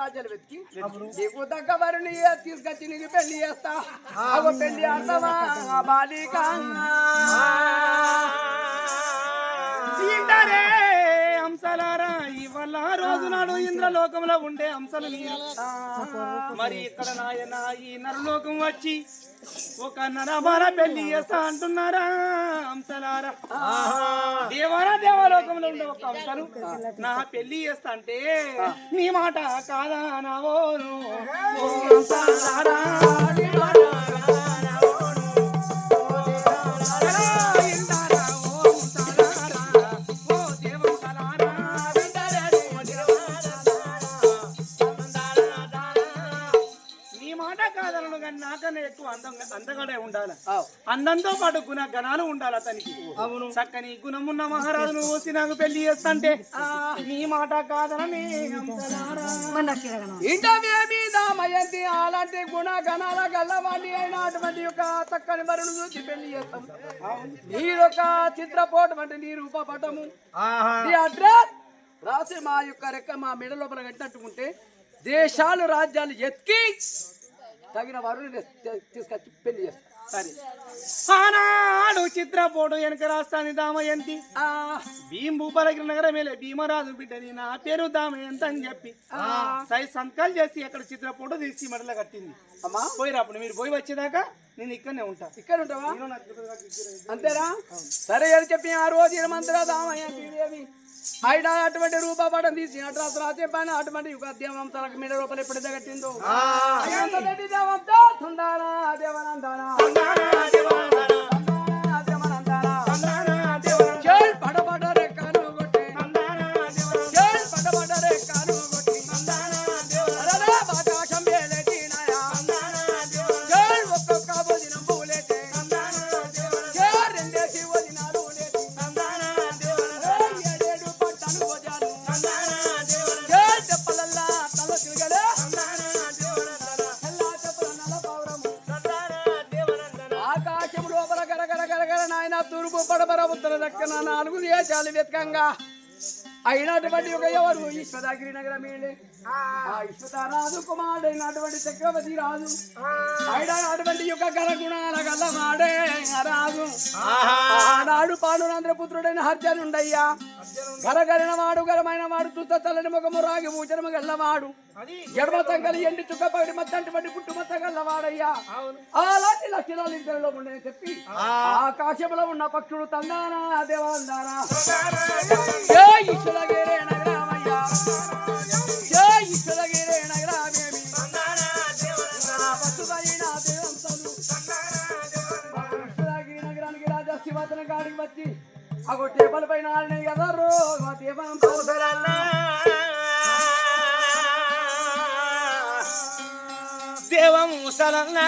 రాజ్యాలు వెతికి నీకు తగ్గ వారిని తీసుకొచ్చి నీకు పెళ్లి చేస్తా పెళ్లి ఆడతావా బాలిక అంశాలారా ఇవాళ రోజు నాడు ఇంద్రలోకంలో ఉండే అంశాలు మరి ఇక్కడ నాయన ఈ నరలోకం వచ్చి ఒక నరబాల పెళ్లి చేస్తా అంటున్నారా అంశాలారా దేవలోకంలో ఉండే ఒక అంశాలు నా పెళ్లి చేస్తా అంటే నీ మాట కాదా నావోను అంశాలారా నాకన్నా ఎక్కువ అందగానే ఉండాలి అందంతో పాటు గుణ గణాలు ఉండాలి అతనికి అవును చక్కని గుణమున్న మహారాజును వచ్చి నాకు పెళ్లి చేస్తాంటే నీ మాట కాదని ఇంటమేమీదమయంతి అలాంటి గుణ గణాల గల్లవాణి అయిన అటువంటి యొక్క చక్కని మరును చూసి పెళ్లి చేస్తాం నీరొక చిత్రపోటం అంటే నీ రూపపటము నీ అడ్రస్ రాసి మా యొక్క రెక్క మా మెడ లోపల కట్టినట్టుకుంటే దేశాలు రాజ్యాలు ఎత్కి తగిన వారు తీసుకొచ్చి పెళ్లి చేస్తారు సరే ఆనాడు చిత్రపోటు వెనక రాస్తాని దామయంతి భీంభూపాలగిరి నగర మేలే భీమరాజు బిడ్డని నా పేరు దామయంత అని చెప్పి సై సంతకాలు చేసి అక్కడ చిత్రపోటు తీసి మెడలో కట్టింది అమ్మా పోయిరా అప్పుడు మీరు పోయి వచ్చేదాకా నేను ఇక్కడనే ఉంటా ఇక్కడ ఉంటావా అంతేరా సరే అని చెప్పి ఆ రోజు మంత్ర దామయంతి ఆయన అటువంటి రూపపడం తీసి అడ్రస్ రాసే పైన అటువంటి దేవంశాలకు మీద రూపాయలు ఎప్పుడు కట్టిందో దేవంతో తుందానా దేవనందానా పడబడరే కాను కొట్టి పడబడరే కాను కొట్టి ఆకాశం ఒక్కొక్క భోజనం పూలేటే రెండేసి వదినాలు తూర్పు పడబర ఉత్తర దక్కన 4 దేశాలు వెతకంగా అయినటువంటి ఒక ఎవరు ఈశ్వరగిరి నగరం ఈశ్వరాజు కుమారుడైనటువంటి చక్రవర్తి రాజు అయినటువంటి యొక్క గణగుణాల గల్లవాడే రాజు ఆనాడు పాండురంధ్ర పుత్రుడైన హర్జనుండయ్యా గరగరిన వాడు గరమైన వాడు తుత్త తల్లని ముఖము రాగి భూచరము గల్లవాడు ఎడమ సంగలి ఎండి చుక్క పడి మత్తంటి పుట్టు మత్త గల్లవాడయ్యా అలాంటి లక్షణాలు ఇద్దరిలో ఉండని చెప్పి ఆకాశంలో ఉన్న పక్షుడు తందానా దేవందానా ఈశ్వరగిరి నగరమయ్యా ఈశ్వరగిరి నగరమేమి ఈశ్వరగిరి నగరానికి రాజా శివతన గాడికి వచ్చి అగో టేబుల్ పైన ఆడినాయి కదా దేవముసలన్నా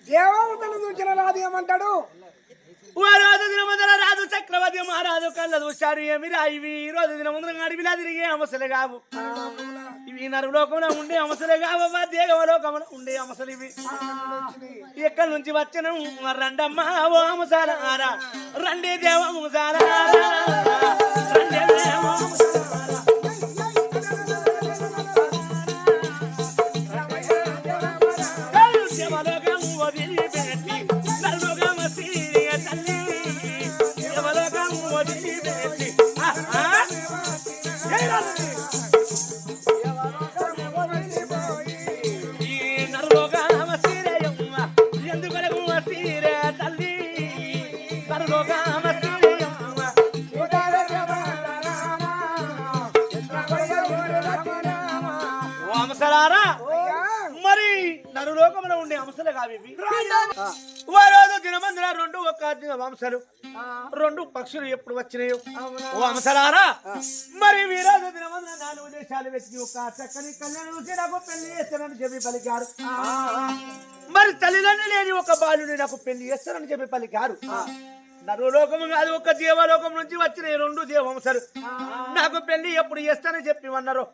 దేవతను చూసిన రాదు ఏమంటాడు రాజు దినముందర రాజు చక్రవర్తి మహారాజు కళ్ళ చూశారు ఏమి రాయివి ఈ రోజు దినముందర అడవిలా తిరిగే అంశలే కావు ఇవి నరులోకంలో ఉండే అంశలే కావు దేవలోకంలో ఉండే అంశలు ఇవి ఎక్కడి నుంచి వచ్చిన రండమ్మ ఓ అంశాలారా రండి దేవముసాలారా రండి మరి నరులోకంలో ఉండే అంశాలు కావి దినమందుల 2 ఒక్క వంశాలు 2 పక్షులు ఎప్పుడు వచ్చినాయో ఓ అంశాలారా మరి వీరోజు దినమందుల 4 దేశాలు వెతికి ఒక చక్కని కళ్యాణం చూసి నాకు పెళ్లి చేస్తానని చెప్పి పలికారు మరి తల్లిదండ్రులు లేని ఒక బాలుని నాకు పెళ్లి చేస్తానని చెప్పి పలికారు నరులోకము కాదు ఒక దేవలోకం నుంచి వచ్చిన 2 దేవంశాలు నాకు పెళ్లి ఎప్పుడు చేస్తానని చెప్పి అన్నారు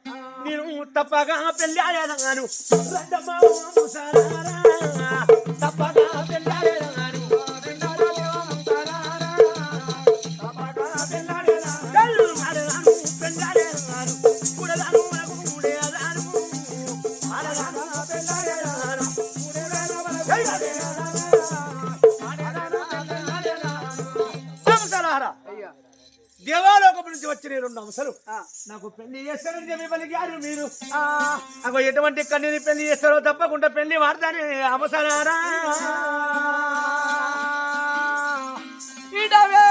నేను తప్పగా పెళ్లి ఆడేదన్నాను తప్పగా పెళ్లి ఆడేదన్నాను అయ్యా దేవాలోకం నుంచి వచ్చిన 2 అంశాలు ఆ, నాకు పెళ్లి చేస్తారని చెప్పి పలికారు మీరు. నాకు ఎటువంటి కన్యని పెళ్లి చేస్తారో తప్పకుండా పెళ్లి వాడతానే అవసరారా. ఇడవే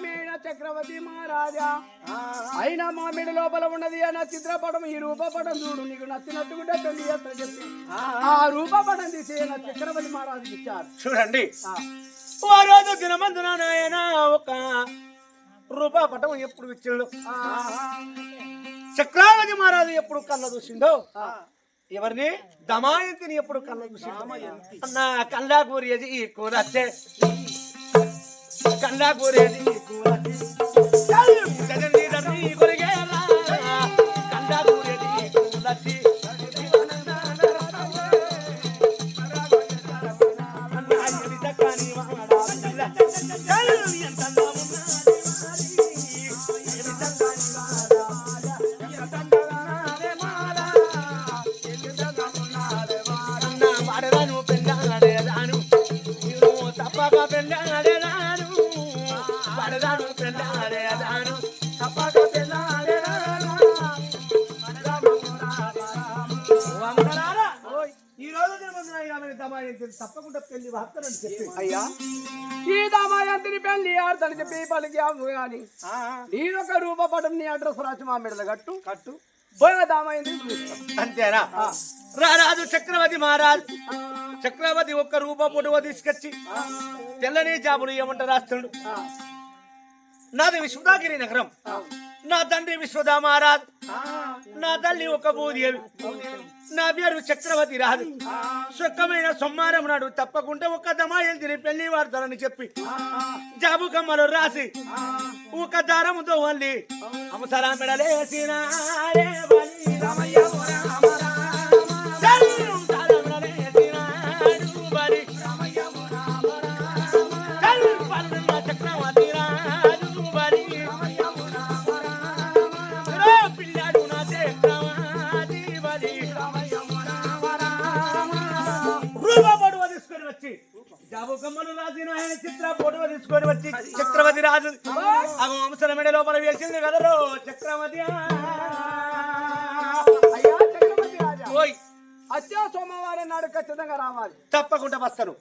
మీన చక్రవర్తి మహారాజా అయినా మా మెడ లోపల ఉన్నది అన్న చిత్రపటం ఈ రూపపటం చూడు నీకు నచ్చినట్టుకుంటే పెళ్లి చేస్తా చెప్పి ఆ రూపపటం తీసి నా చక్రవర్తి మహారాజుకి ఇచ్చారు. చూడండి ఆ, ఓ రోజు దినమందున నాయన ఒక రూపాపటం ఎప్పుడు ఇచ్చిండు. చక్రావతి మహారాజు ఎప్పుడు కళ్ళ చూసిండో ఎవరిని దమాయంతిని ఎప్పుడు కళ్ళ చూసిండు. నా కళ్ళా కూరేది ఈ కూరచ్చే కళ్ళా కూరేది ఈ కూరచ్చే జగన్ నీ కొరిగేలా కళ్ళా కూరేది ఈ కూరచ్చి తప్పకుండా పెళ్లి వార్తలని చెప్పి అయ్యా ఈ దామాయంతిని పెళ్లి ఆడతాను చెప్పి పలికాము గాని నేనొక రూపపటం నీ అడ్రస్ రాసి మా మెడలు కట్టు పోయిన దామాయంతిని చూస్తాం. అంతేనా రారాజు చక్రవర్తి మహారాజ్ చక్రవర్తి ఒక్క రూప పొడవ తీసుకొచ్చి తెల్లని జాబులు ఏమంటారు రాస్తాడు. నాది విశ్వదాగిరి నగరం, నా తండ్రి విశ్వదా మహారాజ్, నా తల్లి ఒక భూదేవి, నా పేరు చక్రవర్తి రాజు. సుఖమైన సోమవారం నాడు తప్పకుండా ఒక దమాయంతిని పెళ్లి వాడతారని చెప్పి జాబు కమ్మలు రాసి ఒక దారముతో వల్లి అవసరా మెడలేసిన చక్రవర్తి రాజు బలి పిల్లాడు నా చక్రవర్తి బలి రూపపడువ తీసుకొని వచ్చి జాబు కమ్మలు రాసిన ఆయన చిత్ర పొడవ తీసుకొని వచ్చి చక్రవర్తి రాజు అవసర మెడ లోపల వేసింది కదరో చక్రవర్తి. అయ్యా చక్రవర్తి రాజా ఓయ్ అత్యా సోమవారం నాడు ఖచ్చితంగా రావాలి. తప్పకుండా వస్తాను.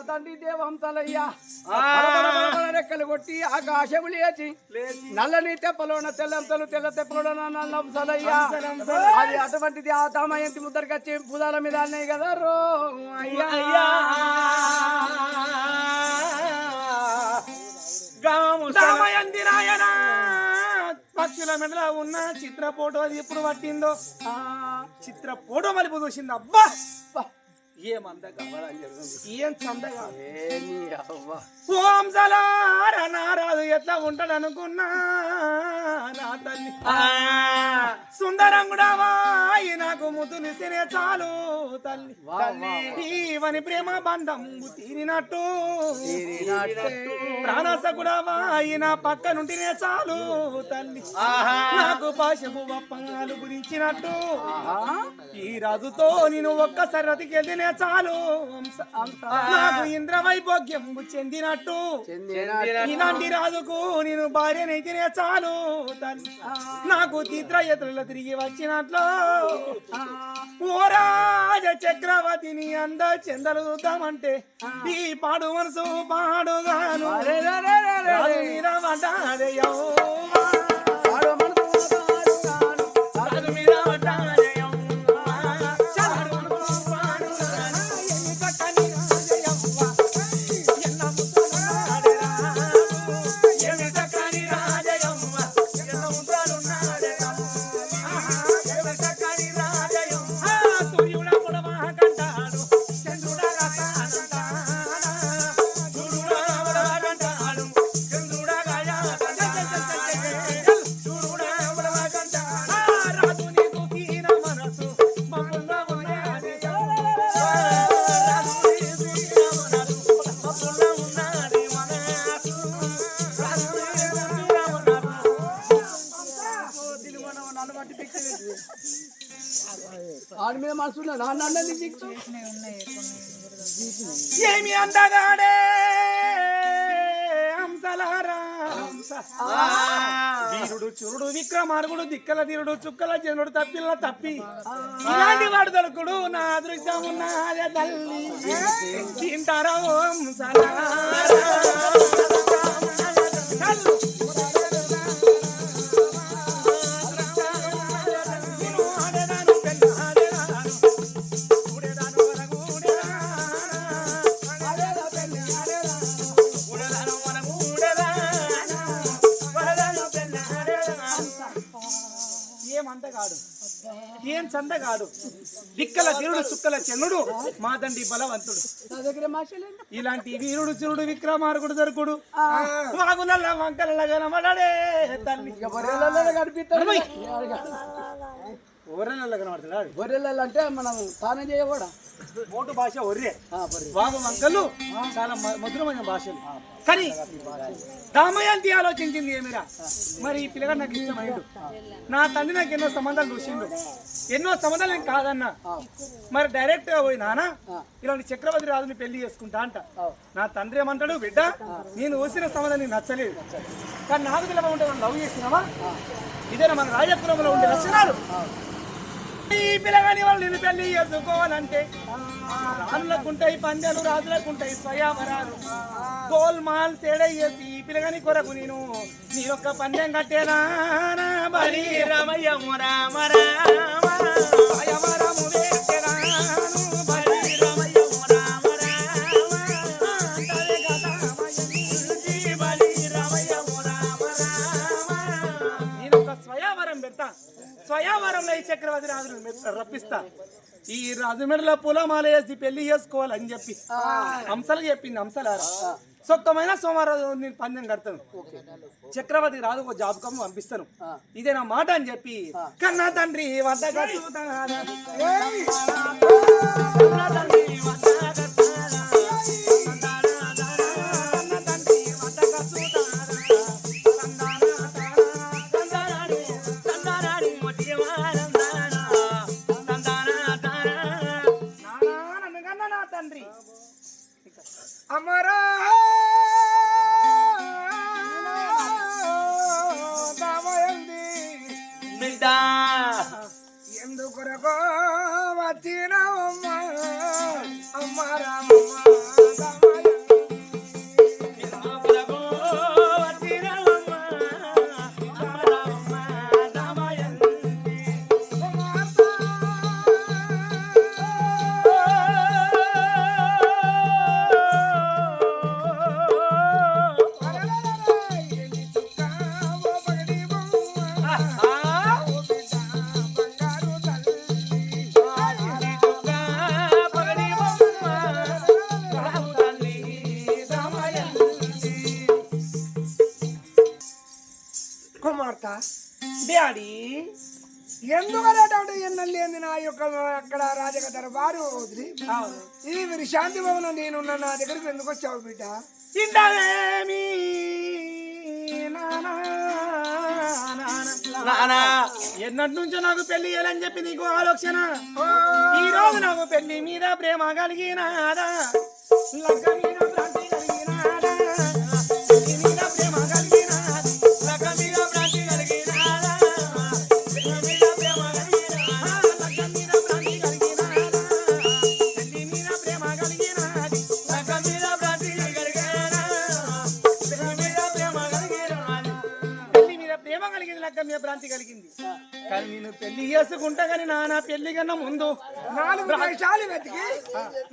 తండ్రి దేవంతలయ్యా రెక్కలు కొట్టి ఆకాశము లేచి నల్లని తెప్పలోన తెల్లంతలు తెల్ల తెప్పలోన నల్లంతలయ్యా అది అటువంటిది ఆ దామయంతి ముద్దరికొచ్చి భుజాల మీద అన్నాయి కదా రో అయ్యా అయ్యా దామయంతి నాయన పక్షుల మెడలో ఉన్న చిత్ర ఫోటో అది ఎప్పుడు పట్టిందో చిత్ర ఫోటో మలిపి చూసింది. అబ్బా ఏమందగా ఏం చందగా ఓం సలారా నారాదు ఎట్లా ఉంటాడు అనుకున్నా నా తల్లి సుందరంగుడావా నాకు ముద్దునిస్తేనే చాలు తల్లి ఈవని ప్రేమ బంధం తీరినట్టు ప్రాణసకుడావా నా పక్క నుండినే చాలు తల్లి నాకు భాషకు వప్పంగాలు గురించినట్టు ఈ రాజుతో నేను ఒక్కసారి రతికెళ్తేనే చాలు నాకు ఇంద్రవైభోగ్యం చెందినట్టు ఇలాంటి రాజుకు నేను భార్యనైతేనే చాలు నాకు తీర్థయాత్రలో తిరిగి వచ్చినట్లు ఓ రాజ చక్రవర్తిని అంద చెందలు చూద్దామంటే ఈ పాడు మనసు పాడుగాను ఆడి మీద మనసు నాన్న అన్నది దిక్కు ఏమి అందగాడే హంసలారా వీరుడు చురుడు విక్రమార్గుడు దిక్కల తీరుడు చుక్కల జనుడు తప్పిల్ల తప్పి ఇలాంటి వాడు దొరకుడు నా అదృష్టం ఉన్నదే తల్లి తింటారా ఓ హంసలారా ఏం చందగాడు దిక్కల తీరుడు చుక్కల చెన్నుడు మా తండ్రి బలవంతుడు నా దగ్గర మాషలేదు ఇలాంటి వీరుడు చురుడు విక్రమార్కుడు దొరకుడు వాగునల్ల వంకల కనబడే తల్లి గొర్రెలలో కనిపిస్తాడు ఊరలలో కనబడతాడు గొర్రెలలో అంటే మనం తానం చేయకూడా మోటు భాష ఒర్రే వాగు వంకలు చాలా మధురమైన భాషలు కానీ దామయంతి ఆలోచించింది ఏమిరా మరి ఈ పిల్లగాడు నాకు ఇష్టమైండు నా తండ్రి నాకు ఎన్నో సంబంధాలు చూసిండు ఎన్నో సంబంధాలు నేను కాదన్నా మరి డైరెక్ట్ గా పోయి నాన్న ఇలాంటి చక్రవర్తి రాజుని పెళ్లి చేసుకుంటా అంట నా తండ్రి ఏమంటాడు బిడ్డ నేను ఊసిన సంబంధం నీకు నచ్చలేదు కానీ నాకు పిల్లగా ఉంటే మనం లవ్ చేసినావా ఇదేనా మన రాజకులంలో ఉండే లక్షణాలు ఈ పిల్లగాని వాళ్ళు నేను పెళ్లి చేసుకోవాలంటే రాజులకుంటాయి పందాలు రాజులకుంటాయి స్వయావరాలు గోల్మాల్ సేడయ్యేసి ఈ పిల్లగాని కొరకు నేను నీ యొక్క పందెం కట్టేనా బలి రమయ్య రామ స్వయావరం పెడతా స్వయావరంలో ఈ చక్రవర్తి రాజును రప్పిస్తా ఈ రాజు మెడలో పూలమాల వేసి పెళ్లి చేసుకోవాలని చెప్పి హంసలు చెప్పింది హంసలారా సొత్తమైన సోమవారం నేను పందెం కడతాను చక్రవర్తి రాజు ఒక జాబకం పంపిస్తాను ఇదే నా మాట అని చెప్పి కన్నా తండ్రి వంట అమరా ఎందుకొరకో వచ్చినవమ్మా అమ్మరా కుమార్తె డాడీ ఎందుకనేటువంటి ఎన్నెళ్ళేంది నా యొక్క అక్కడ రాజక దర్బారు వదిలి ఈ మీరు శాంతి భవనం నేనున్న నా దగ్గరికి ఎందుకు వచ్చావు బిడ్డ తింటావేమి ఎన్నటి నుంచో నాకు పెళ్లి చేయాలని చెప్పి నీకు ఆలోచన ఈ రోజు నాకు పెళ్లి మీద ప్రేమ కలిగినాదా లగ్గ మీద భ్రాంతి కలిగినాదా పెళ్లి మీద ప్రేమ కలిగినాదా లగ్గ మీద భ్రాంతి కలిగినాదా పెళ్లి మీద ప్రేమ కలిగినాదా లగ్గ మీద భ్రాంతి కలిగినాదా పెళ్లి మీద ప్రేమ కలిగినాది లగ్గ మీద భ్రాంతి కలిగినాదా పెళ్లి మీద ప్రేమ కలిగినాది పెళ్లి మీద ప్రేమ కలిగింది లగ్గ మీద భ్రాంతి కలిగింది కానీ నేను పెళ్లి చేసుకుంటా కానీ నాన్న పెళ్లి కన్నా ముందు 4 దేశాలు వెతికి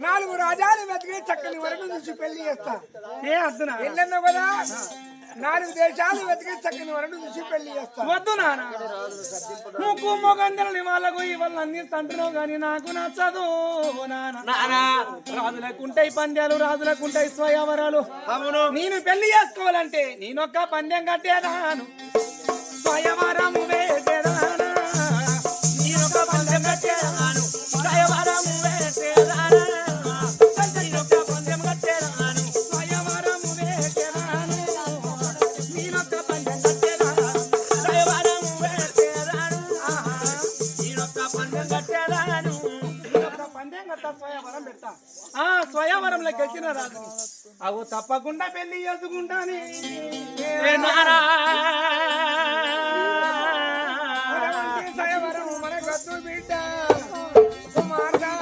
4 రాజాలు వెతికి చక్కని వరకు చూసి పెళ్లి చేస్తా ఏ అద్దునా ఎల్లెన్నో కదా 4 దేశాలు వెతికి చక్కని వరకు చూసి పెళ్లి చేస్తా వద్దు నాన్న ముక్కు మొగందలని వాళ్ళకు ఇవాళ అందిస్తుంటున్నావు కానీ నాకు నచ్చదు నాన్న రాజులకుంటాయి పంద్యాలు రాజులకుంటాయి స్వయంవరాలు అవును నేను పెళ్లి చేసుకోవాలంటే నేనొక్క పందెం కట్టేదాను స్వయంవరం వేసేదానా నేనొక్క పందెం కట్టేదాను స్వయంవరం వేసేదానా నేనొక్క పందెం కట్టేదాను స్వయంవరం వేసేదాను నేనొక్క పందెం కట్టేదాను స్వయంవరం వేసేదాను నేనొక్క పందెం కట్టేదాను అవు తప్పకుండా పెళ్లి చేసుకుంటానే ఏ నారా సయవరము మన గద్దు బిడ్డ కుమార్తె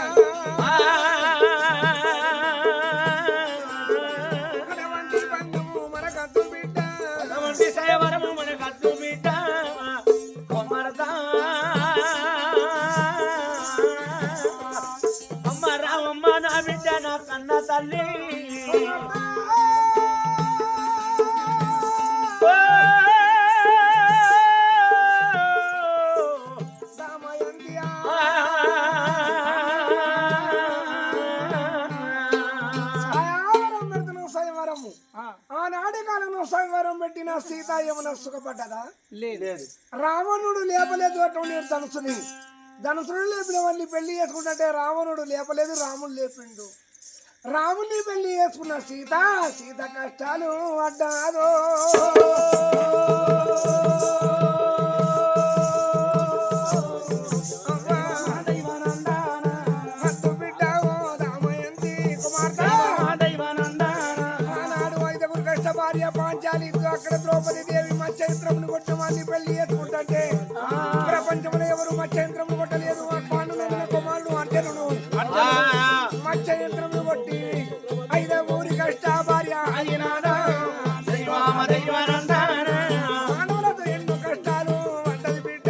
అటువంటి బంధము మన గద్దు బిడ్డ అటువంటి సయవరము మన గద్దు బిడ్డ కుమార్తె అమ్మ రామమ్మ నా బిడ్డ నా కన్న తల్లి ఆనాటి కాలంలో సంవరం పెట్టిన సీత ఏమైనా సుఖపడ్డదా? లేదు. రావణుడు లేపలేదు అటువంటి ధనుసుడు లేపిన వాళ్ళని పెళ్లి చేసుకుంటే రావణుడు లేపలేదు, రాముడు లేపిండు. రాముని పెళ్లి చేసుకున్న సీత కష్టాలు అడ్డాదో. భార్య పాంచాలి అక్కడ ద్రౌపది దేవి మత్స్యంత్రమును కొట్టిన వాళ్ళని పెళ్లి చేసుకుంటే ప్రపంచంలో ఎవరు మత్స్యంత్రమును కొట్టలేదు. పాండునందన కుమారుడు అర్జునుడు మత్స్యంత్రమును కొట్టి 5 కష్ట భార్య అయినాడా. మానవులతో ఎన్నో కష్టాలు పడ్డది బిడ్డ.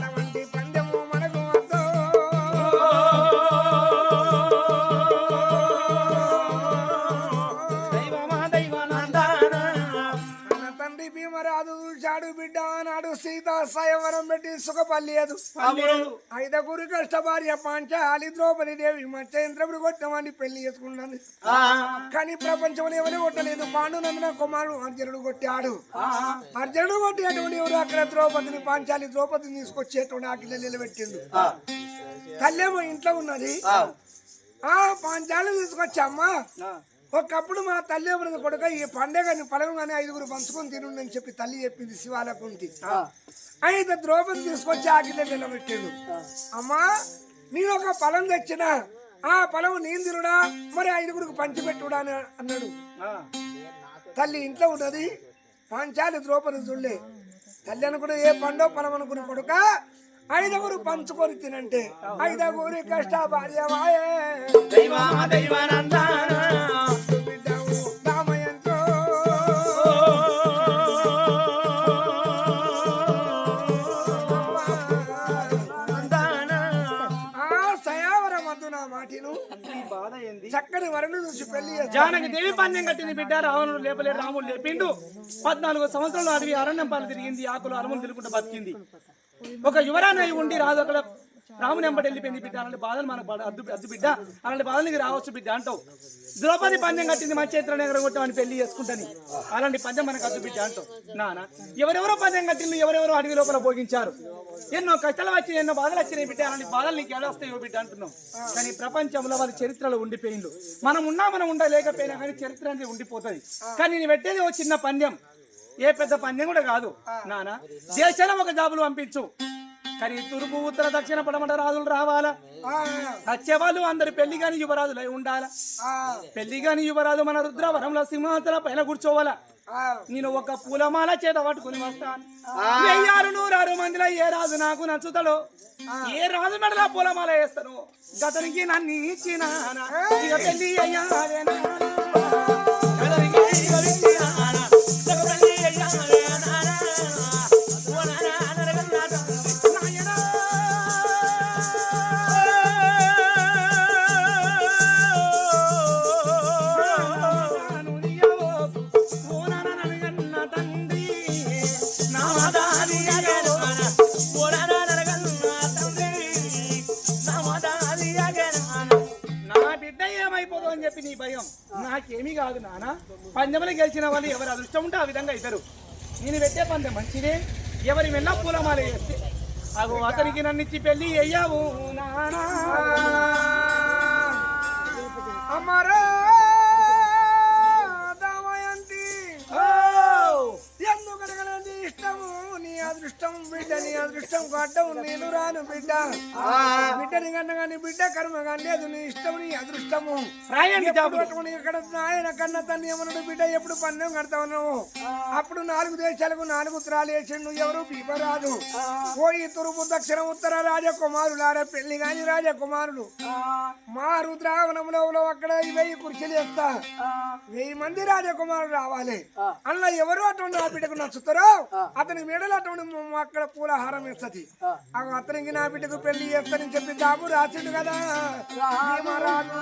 అటువంటి పందెము మనకు వద్దు. భీమరాజు చూశాడు బిడ్డ నాడు సీత స్వయంవరం పెట్టి సుఖపల్లేదు. 5 కష్ట భార్య పాంచాలి ద్రౌపది దేవి మత్స్యంత్రముడు కొట్టమని పెళ్లి చేసుకున్నది. కానీ ప్రపంచంలో ఎవరు కొట్టలేదు. పాండునందన కుమారుడు అర్జునుడు కొట్టాడు. అర్జునుడు కొట్టేటువంటి ఎవరు అక్కడ ద్రౌపదిని పాంచాలి ద్రౌపదిని తీసుకొచ్చేటువంటి ఆకిలి నిలబెట్టిండు. తల్లేమో ఇంట్లో ఉన్నది. పాంచాలి తీసుకొచ్చామ్మా, ఒకప్పుడు మా తల్లి ఎవరిది కొడుక ఈ పండగని పలవగానే 5 పంచుకొని తినుండని చెప్పి తల్లి చెప్పింది శివాలకుంటి. అయితే ద్రౌపది తీసుకొచ్చి ఆకిలే నిలబెట్టాడు. అమ్మా నేను ఒక పొలం తెచ్చిన, ఆ పొలం నేను తిరుడా మరి 5 పంచిపెట్టుడా అని అన్నాడు. తల్లి ఇంట్లో ఉన్నది. పాంచాలి ద్రౌపది చూడలే. తల్లి అనుకున్న ఏ పండో పొలం అనుకున్న కొడుక 5 పంచుకొని తినంటే 5 కష్ట భార్య చక్కని వరను చూసి పెళ్లి జానకి దేవి పందెం కట్టింది బిడ్డ. రావణుడు లేపలేదు, రాముడు లేపిండు. 14 సంవత్సరాలు అడవి అరణ్యం పాలు తిరిగింది. ఆకులు అరుములు తిరుగుకుంటూ బతికింది. ఒక యువరాణి ఉండి రాదు అక్కడ రాముని ఎంబడి వెళ్ళిపోయింది బిడ్డ. అలాంటి బాధలు మనకు అద్దు బిడ్డ, అలాంటి బాధలు నీకు రావచ్చు బిడ్డ అంటావు. ద్రౌపది పందెం కట్టింది మత్స్యంత్రం ఎక్కడ కొట్టామని పెళ్లి చేసుకుంటాని. అలాంటి పందెం మనకు అద్దు బిడ్డ అంటావు. నాన్న ఎవరెవరో పందెం కట్టిండు, ఎవరెవరో అడవి లోపల భోగించారు. ఎన్నో కష్టాలు వచ్చినాయి, ఎన్నో బాధలు వచ్చినాయి బిడ్డ. అలాంటి బాధలు నీకు ఎలా వస్తాయో బిడ్డ అంటున్నావు. కానీ ప్రపంచంలో వాళ్ళ చరిత్రలో ఉండిపోయిండు. మనం ఉండలేకపోయినా కానీ చరిత్ర అనేది ఉండిపోతుంది. కానీ నేను పెట్టేది ఓ చిన్న పందెం, ఏ పెద్ద పందెం కూడా కాదు నాన్న. దేశాల ఒక జాబులు పంపించు, కానీ తూర్పు ఉత్తర దక్షిణ పడమట రాజులు రావాలా. వచ్చేవాళ్ళు అందరు పెళ్లి కాని యువరాజులై ఉండాలా. పెళ్లి కాని యువరాజు మన రుద్రవరంలో సింహాసన పైన కూర్చోవాలా. నేను ఒక పూలమాల చేత పట్టుకుని వస్తాను. 1000 మందిలో ఏ రాజు నాకు నచ్చుతాడో, ఏ రాజు మెడలో పూలమాల వేస్తాను. గతనికి నన్ను ఇచ్చిన పెళ్లి అయ్యాలేనా. నీ భయం నాకేమీ కాదు నాన్న. పందెంలో గెలిచిన వాళ్ళు ఎవరు అదృష్టం ఉంటే ఆ విధంగా అవుతారు. నేను పెట్టే పందెం మంచిదే. ఎవరి మెల్ల పూలమాల వేస్తే అగో అతనికి నన్ను ఇచ్చి పెళ్లి అయ్యావు నానా. అమరా ఎందుకనగలది ఇష్టము నీ అదృష్టం బిడ్డ, నీ అదృష్టం అదృష్టం కొట్టం నేను రాను బిడ్డ బిడ్డని కన్నా కానీ బిడ్డ కర్మ కానీ లేదు నీ ఇష్టం నీ అదృష్టము రాయండి జాబు. ఇక్కడ నాయన కన్న తన్ని ఏమన్నాడు బిడ్డ ఎప్పుడు పన్నెం కడతా ఉన్నావు అప్పుడు 4 దేశాలకు 4 ఉత్తరాలు వేసిండు ఎవరు పీపరాదు పోయి తూర్పు దక్షిణ ఉత్తర రాజకుమారులారా పెళ్లి కాని రాజకుమారులు మా రుద్రావనంలో అక్కడ 1000 కుర్చీలు వేస్తా 1000 మంది రాజకుమారులు రావాలి అందులో ఎవరు అటువంటి నా బిడ్డకు నచ్చుతారో అతని మెడలు అటువంటి అక్కడ పూలహారం వేస్తుంది అతనికి నా బిడ్డకు పెళ్లి చేస్తానని చెప్పి జాబు రాసిండు కదా భీమరాజు